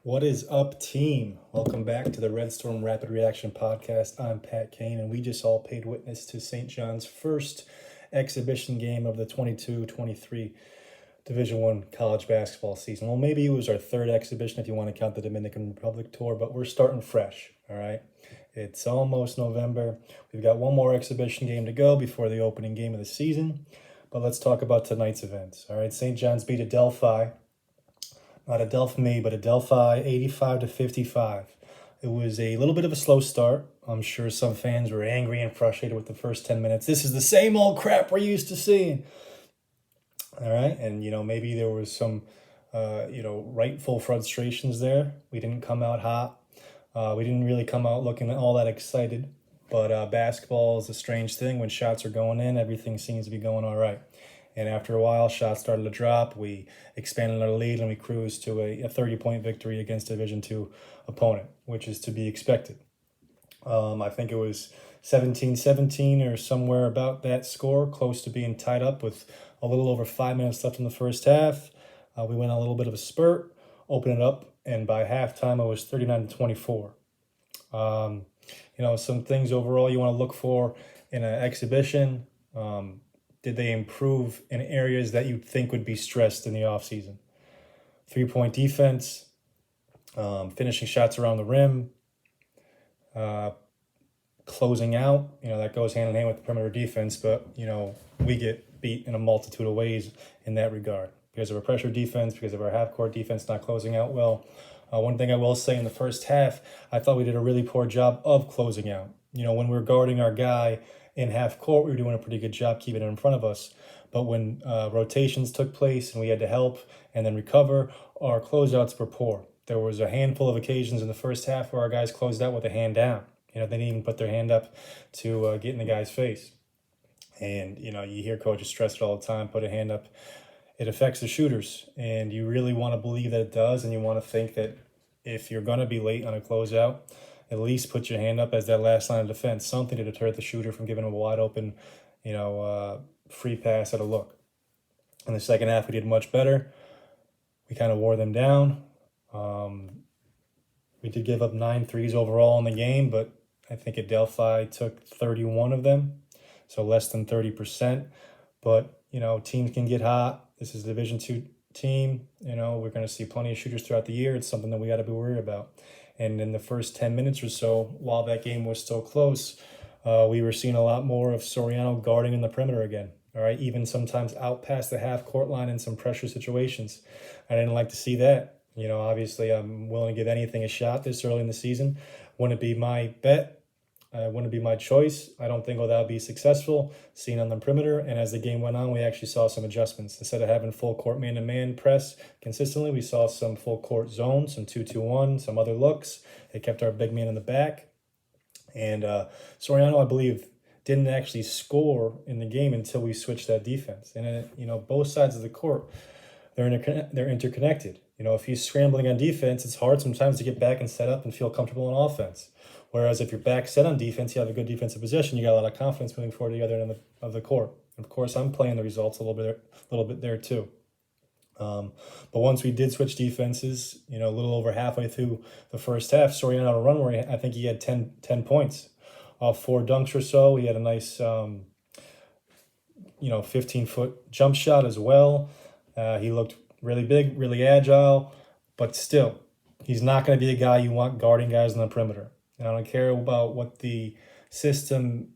What is up, team? Welcome back to the Red Storm Rapid Reaction Podcast. I'm Pat Kane, and we just all paid witness to St. John's first exhibition game of the 22-23 Division I college basketball season. Well, maybe it was our third exhibition if you want to count the Dominican Republic tour, but we're starting fresh, all right? It's almost November. We've got one more exhibition game to go before the opening game of the season, but let's talk about tonight's events, all right? St. John's beat Adelphi. Not Adelphi, but Adelphi 85-55. It was a little bit of a slow start. I'm sure some fans were angry and frustrated with the first 10 minutes. This is the same old crap we're used to seeing. All right, and maybe there was some rightful frustrations there. We didn't come out hot. We didn't really come out looking all that excited. But basketball is a strange thing. When shots are going in, everything seems to be going all right. And after a while, shots started to drop. We expanded our lead and we cruised to a 30-point victory against a Division II opponent, which is to be expected. I think it was 17-17 or somewhere about that score, close to being tied up with a little over 5 minutes left in the first half. We went on a little bit of a spurt, opened it up, and by halftime, it was 39-24. Some things overall you want to look for in an exhibition. Did they improve in areas that you'd think would be stressed in the offseason? 3-point defense, finishing shots around the rim, closing out. That goes hand in hand with the perimeter defense, but, we get beat in a multitude of ways in that regard. Because of our pressure defense, because of our half-court defense not closing out well. One thing I will say in the first half, I thought we did a really poor job of closing out. When we're guarding our guy in half court, we were doing a pretty good job keeping it in front of us. But when rotations took place and we had to help and then recover, our closeouts were poor. There was a handful of occasions in the first half where our guys closed out with a hand down. They didn't even put their hand up to get in the guy's face. And, you hear coaches stress it all the time, put a hand up. It affects the shooters. And you really want to believe that it does. And you want to think that if you're going to be late on a closeout, at least put your hand up as that last line of defense, something to deter the shooter from giving him a wide open, free pass at a look. In the second half, we did much better. We kind of wore them down. We did give up 9 threes overall in the game, but I think Adelphi took 31 of them, so less than 30%. But, teams can get hot. This is a Division II team. We're going to see plenty of shooters throughout the year. It's something that we got to be worried about. And in the first 10 minutes or so, while that game was still close, we were seeing a lot more of Soriano guarding in the perimeter again. All right, even sometimes out past the half-court line in some pressure situations. I didn't like to see that. Obviously, I'm willing to give anything a shot this early in the season. Wouldn't it be my bet? Wouldn't it be my choice? I don't think that would be successful, seen on the perimeter. And as the game went on, we actually saw some adjustments. Instead of having full court man-to-man press consistently, we saw some full court zone, some 2-2-1, some other looks. They kept our big man in the back. And Soriano, I believe, didn't actually score in the game until we switched that defense. And, both sides of the court, they're interconnected. If he's scrambling on defense, it's hard sometimes to get back and set up and feel comfortable on offense. Whereas if you're back set on defense, you have a good defensive possession, you got a lot of confidence moving forward to the other end of the court. And of course, I'm playing the results a little bit there too. But once we did switch defenses, a little over halfway through the first half, Soriano on a run where I think he had 10 points. 4 dunks or so. He had a nice, 15-foot jump shot as well. He looked really big, really agile, but still, he's not going to be a guy you want guarding guys on the perimeter. And I don't care about what the system,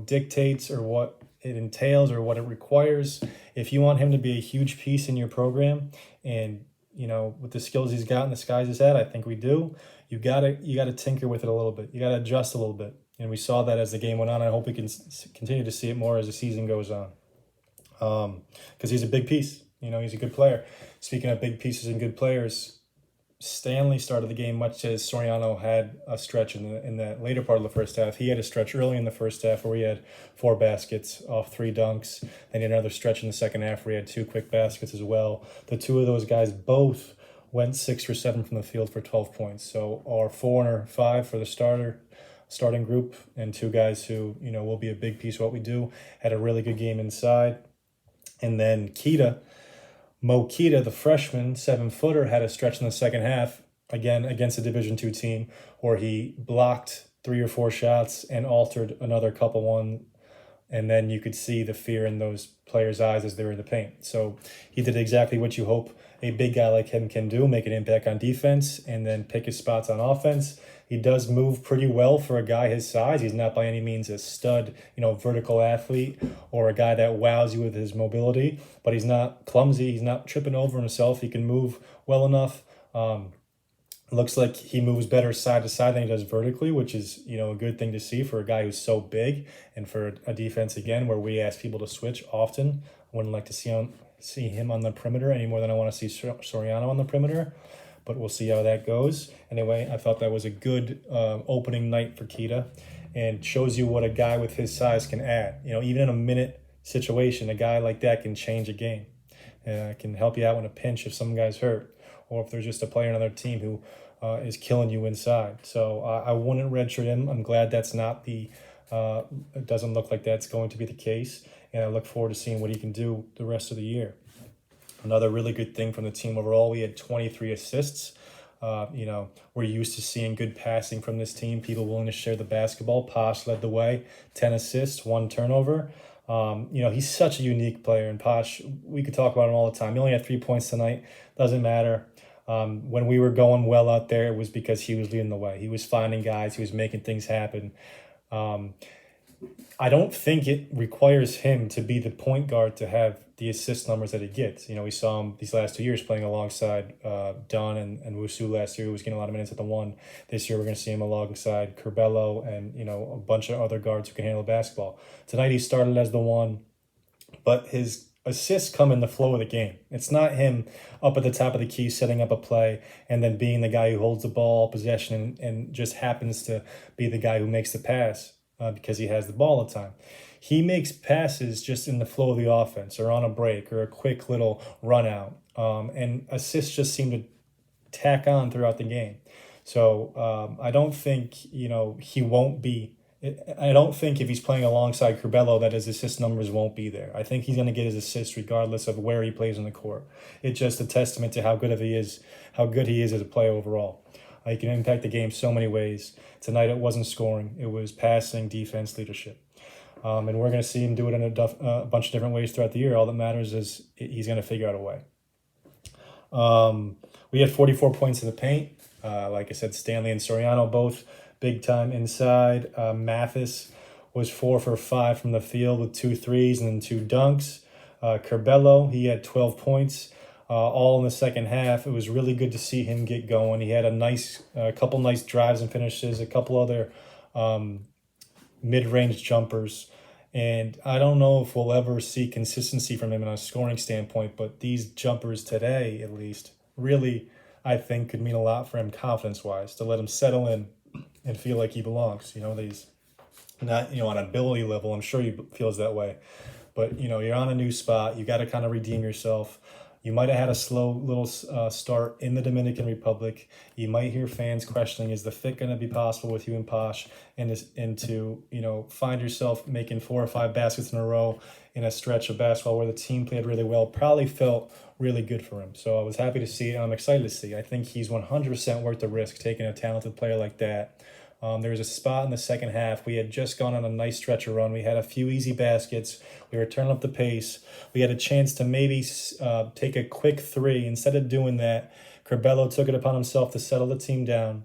dictates or what it entails or what it requires. If you want him to be a huge piece in your program and, with the skills he's got and the skies he's had, I think we do, you gotta tinker with it a little bit. You got to adjust a little bit. And we saw that as the game went on. I hope we can continue to see it more as the season goes on. Because he's a big piece. He's a good player. Speaking of big pieces and good players, Stanley started the game much as Soriano had a stretch in the later part of the first half. He had a stretch early in the first half where he had 4 baskets off 3 dunks. Then he had another stretch in the second half where he had 2 quick baskets as well. The 2 of those guys both went 6 or 7 from the field for 12 points. So our 4 and our 5 for the starting group, and 2 guys who, will be a big piece of what we do, had a really good game inside. And then Mo Kita, the freshman 7-footer, had a stretch in the second half again against a Division II team where he blocked 3 or 4 shots and altered another couple one, and then you could see the fear in those players' eyes as they were in the paint. So he did exactly what you hope a big guy like him can do, make an impact on defense and then pick his spots on offense. He does move pretty well for a guy his size. He's not by any means a stud, vertical athlete or a guy that wows you with his mobility, but he's not clumsy. He's not tripping over himself. He can move well enough. Looks like he moves better side to side than he does vertically, which is, a good thing to see for a guy who's so big and for a defense, again, where we ask people to switch often. I wouldn't like to see him on the perimeter any more than I want to see Soriano on the perimeter, but we'll see how that goes. Anyway, I thought that was a good opening night for Kita and shows you what a guy with his size can add. Even in a minute situation, a guy like that can change a game. Can help you out in a pinch if some guy's hurt, or if there's just a player on another team who is killing you inside. So I wouldn't redshirt him. I'm glad that's not it doesn't look like that's going to be the case. And I look forward to seeing what he can do the rest of the year. Another really good thing from the team overall, we had 23 assists. We're used to seeing good passing from this team, people willing to share the basketball. Posh led the way, 10 assists, 1 turnover. He's such a unique player, and Posh, we could talk about him all the time. He only had 3 points tonight. Doesn't matter. When we were going well out there, it was because he was leading the way. He was finding guys. He was making things happen. I don't think it requires him to be the point guard to have the assist numbers that he gets. We saw him these last 2 years playing alongside Dunn and Wusu last year, who was getting a lot of minutes at the 1. This year we're going to see him alongside Curbelo and, a bunch of other guards who can handle the basketball. Tonight he started as the 1, but his assists come in the flow of the game. It's not him up at the top of the key setting up a play and then being the guy who holds the ball possession and just happens to be the guy who makes the pass because he has the ball all the time. He makes passes just in the flow of the offense or on a break or a quick little run out. And assists just seem to tack on throughout the game. So I don't think, he won't be. I don't think if he's playing alongside Curbelo that his assist numbers won't be there. I think he's going to get his assists regardless of where he plays on the court. It's just a testament to how good he is as a player overall. He can impact the game so many ways. Tonight it wasn't scoring. It was passing, defense, leadership. And we're going to see him do it in a bunch of different ways throughout the year. All that matters is he's going to figure out a way. We had 44 points in the paint. Like I said, Stanley and Soriano both big time inside. Mathis was 4 for 5 from the field with 2 threes and then 2 dunks. Curbelo, he had 12 points, all in the second half. It was really good to see him get going. He had a couple nice drives and finishes, a couple other mid-range jumpers. And I don't know if we'll ever see consistency from him in a scoring standpoint, but these jumpers today, at least, really, I think, could mean a lot for him confidence-wise, to let him settle in and feel like he belongs. These, not, on an ability level, I'm sure he feels that way. But, you're on a new spot. You got to kind of redeem yourself. You might have had a slow little start in the Dominican Republic. You might hear fans questioning, is the fit going to be possible with you and Posh? And to find yourself making 4 or 5 baskets in a row in a stretch of basketball where the team played really well probably felt really good for him. So I was happy to see it, and I'm excited to see. I think he's 100% worth the risk taking a talented player like that. There was a spot in the second half. We had just gone on a nice stretch of run. We had a few easy baskets. We were turning up the pace. We had a chance to maybe take a quick 3. Instead of doing that, Curbelo took it upon himself to settle the team down,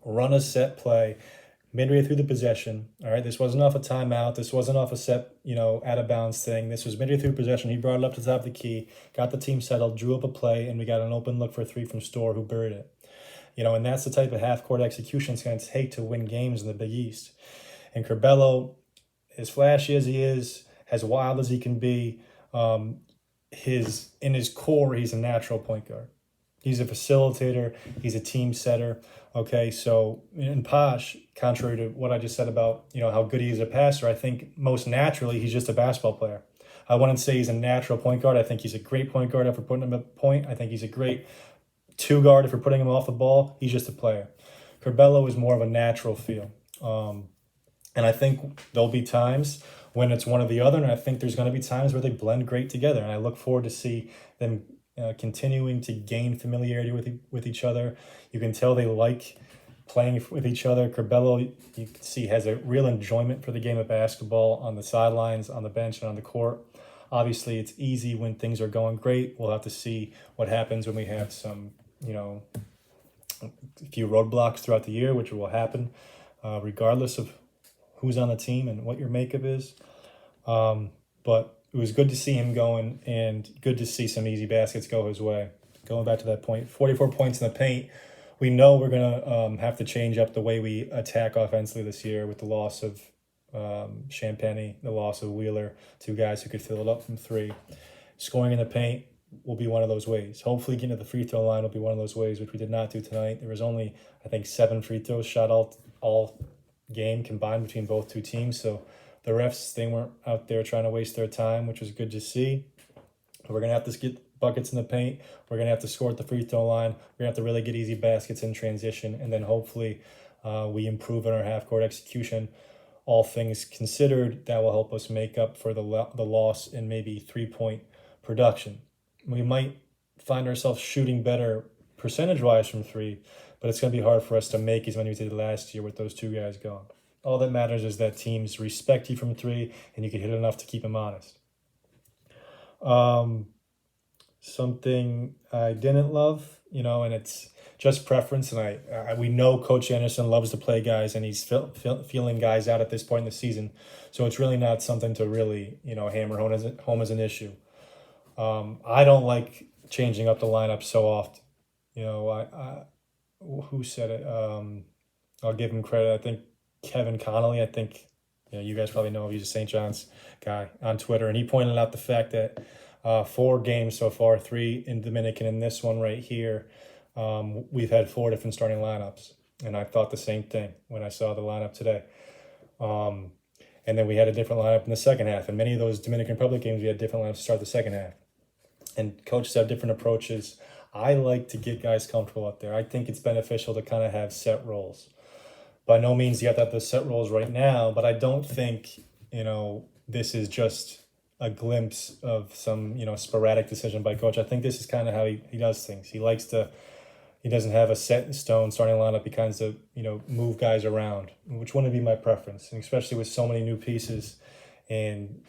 run a set play midway through the possession. All right, this wasn't off a timeout. This wasn't off a set, out of bounds thing. This was midway through possession. He brought it up to the top of the key, got the team settled, drew up a play, and we got an open look for a 3 from Storr, who buried it. And that's the type of half-court execution it's going to take to win games in the Big East. And Curbelo, as flashy as he is, as wild as he can be, in his core, he's a natural point guard. He's a facilitator. He's a team setter. Okay, so in Posh, contrary to what I just said about, how good he is a passer, I think most naturally he's just a basketball player. I wouldn't say he's a natural point guard. I think he's a great point guard after putting him at point. I think he's a great 2 guard if you're putting him off the ball. He's just a player. Curbelo is more of a natural feel. And I think there'll be times when it's one or the other, and I think there's going to be times where they blend great together. And I look forward to see them continuing to gain familiarity with each other. You can tell they like playing with each other. Curbelo, you can see, has a real enjoyment for the game of basketball on the sidelines, on the bench, and on the court. Obviously, it's easy when things are going great. We'll have to see what happens when we have some, a few roadblocks throughout the year, which will happen regardless of who's on the team and what your makeup is. But it was good to see him going, and good to see some easy baskets go his way. Going back to that point, 44 points in the paint. We know we're going to have to change up the way we attack offensively this year with the loss of Champagny, the loss of Wheeler, two guys who could fill it up from three. Scoring in the paint will be one of those ways. Hopefully getting to the free throw line will be one of those ways, which we did not do tonight. There was only, I think, 7 free throws shot all game combined between both two teams. So the refs, they weren't out there trying to waste their time, which was good to see. We're going to have to get buckets in the paint. We're going to have to score at the free throw line. We're going to have to really get easy baskets in transition. And then hopefully we improve in our half-court execution. All things considered, that will help us make up for the loss in maybe three-point production. We might find ourselves shooting better percentage-wise from three, but it's going to be hard for us to make as many as we did last year with those two guys gone. All that matters is that teams respect you from three, and you can hit enough to keep them honest. Something I didn't love, and it's just preference, and we know Coach Anderson loves to play guys, and he's feeling guys out at this point in the season, so it's really not something to really hammer home as an issue. I don't like changing up the lineup so often. Who said it? I'll give him credit. I think Kevin Connolly. I think you guys probably know he's a St. John's guy on Twitter, and he pointed out the fact that 4 games so far, 3 in Dominican, and this one right here, we've had 4 different starting lineups, and I thought the same thing when I saw the lineup today. And then we had a different lineup in the second half, and many of those Dominican Republic games we had different lineups to start the second half. And coaches have different approaches. I like to get guys comfortable out there. I think it's beneficial to kind of have set roles. By no means you have to have the set roles right now, but I don't think, this is just a glimpse of some, sporadic decision by coach. I think this is kind of how he does things. He doesn't have a set in stone starting lineup. He kinds of, move guys around, which wouldn't be my preference, and especially with so many new pieces. And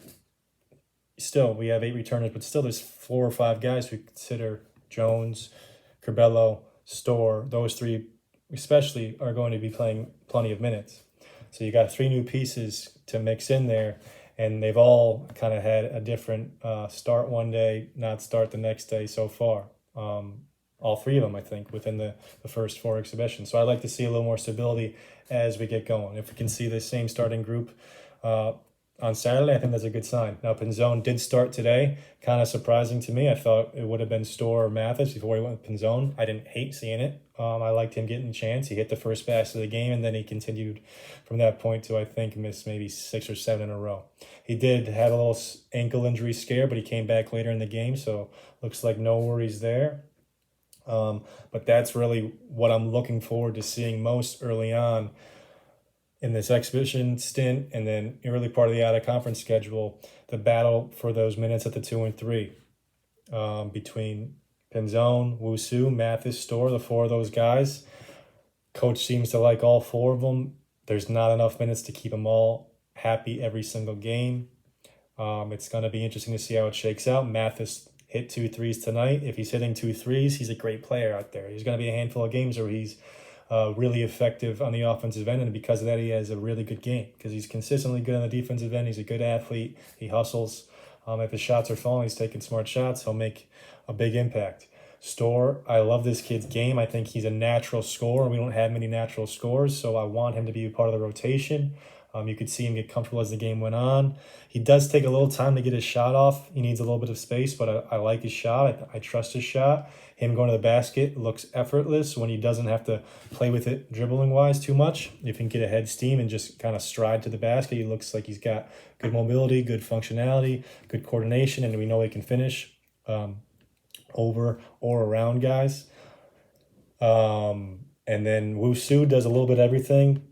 still, we have 8 returners, but still there's 4 or 5 guys who consider Jones, Curbelo, Storr, those 3 especially are going to be playing plenty of minutes. So you got 3 new pieces to mix in there, and they've all kind of had a different start one day, not start the next day so far. All 3 of them, I think, within the first 4 exhibitions. So I'd like to see a little more stability as we get going. If we can see the same starting group on Saturday, I think that's a good sign. Now, Pinzone did start today. Kind of surprising to me. I thought it would have been Storr or Mathis before he went with Pinzone. I didn't hate seeing it. I liked him getting a chance. He hit the first pass of the game, and then he continued from that point to, I think, miss maybe 6 or 7 in a row. He did have a little ankle injury scare, but he came back later in the game, so looks like no worries there. But that's really what I'm looking forward to seeing most early on in this exhibition stint, and then early part of the out-of-conference schedule, the battle for those minutes at the 2 and 3 between Pinzone, Wusu, Mathis, Storr, the 4 of those guys. Coach seems to like all 4 of them. There's not enough minutes to keep them all happy every single game. It's going to be interesting to see how it shakes out. Mathis hit 2 threes tonight. If he's hitting 2 threes, he's a great player out there. There's going to be a handful of games where he's really effective on the offensive end, and because of that, he has a really good game because he's consistently good on the defensive end. He's a good athlete. He hustles. If his shots are falling, he's taking smart shots. He'll make a big impact. Storr, I love this kid's game. I think he's a natural scorer. We don't have many natural scorers, so I want him to be a part of the rotation. You could see him get comfortable as the game went on. He does take a little time to get his shot off. He needs a little bit of space, but I like his shot. I trust his shot. Him going to the basket looks effortless when he doesn't have to play with it dribbling-wise too much. If he can get a head steam and just kind of stride to the basket, he looks like he's got good mobility, good functionality, good coordination, and we know he can finish over or around guys. And then Wusu does a little bit of everything.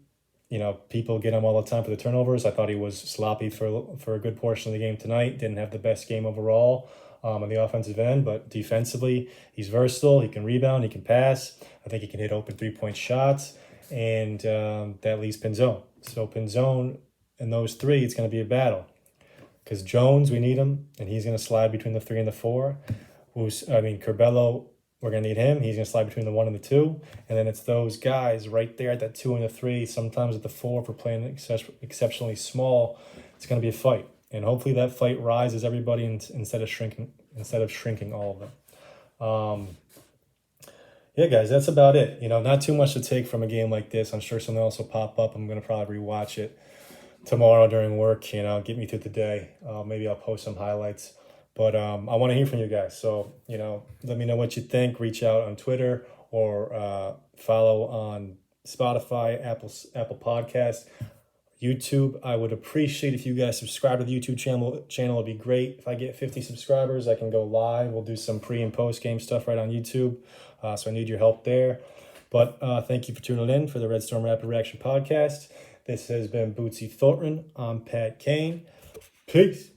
People get him all the time for the turnovers. I thought he was sloppy for a good portion of the game tonight. Didn't have the best game overall. on the offensive end, but defensively, he's versatile. He can rebound, he can pass. I think he can hit open 3-point shots, and that leaves Pinzone. So Pinzone and those three, it's going to be a battle. Because Jones, we need him, and he's going to slide between the 3 and the 4. Curbelo, we're going to need him. He's going to slide between the 1 and the 2. And then it's those guys right there at that 2 and the 3, sometimes at the 4 if we're playing exceptionally small. It's going to be a fight. And hopefully that fight rises everybody instead of shrinking all of them. Yeah, guys, that's about it. Not too much to take from a game like this. I'm sure something else will pop up. I'm going to probably rewatch it tomorrow during work, get me through the day. Maybe I'll post some highlights. But I want to hear from you guys. So, let me know what you think. Reach out on Twitter or follow on Spotify, Apple Podcast, YouTube. I would appreciate if you guys subscribe to the YouTube channel. It'd be great. If I get 50 subscribers, I can go live. We'll do some pre and post game stuff right on YouTube. So I need your help there. But thank you for tuning in for the Red Storm Rapid Reaction Podcast. This has been Bootsy Thornton. I'm Pat Kane. Peace.